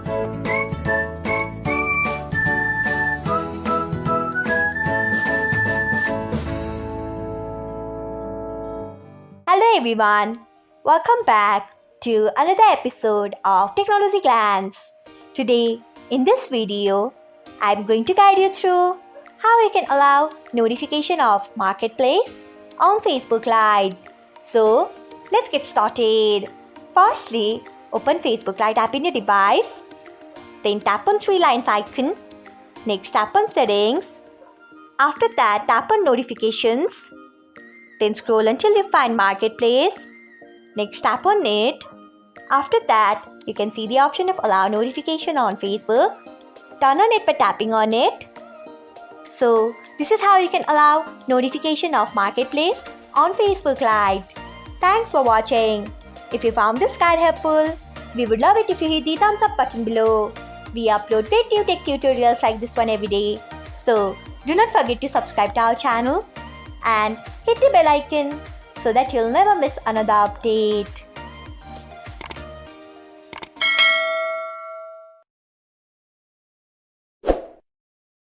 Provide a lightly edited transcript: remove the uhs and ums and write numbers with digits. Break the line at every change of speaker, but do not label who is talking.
Hello everyone, welcome back to another episode of Technologyglance. Today, in this video, I'm going to guide you through how you can allow notification of Marketplace on Facebook Lite. So, let's get started. Firstly, open Facebook Lite app in your device. Then tap on three lines icon. Next, tap on Settings. After that, tap on Notifications. Then scroll until you find Marketplace. Next, tap on it. After that, you can see the option of Allow Notification on Facebook. Turn on it by tapping on it. So, this is how you can allow notification of Marketplace on Facebook Lite. Thanks for watching. If you found this guide helpful, we would love it if you hit the thumbs up button below. We upload great new tech tutorials like this one every day. So, do not forget to subscribe to our channel and hit the bell icon so that you'll never miss another update.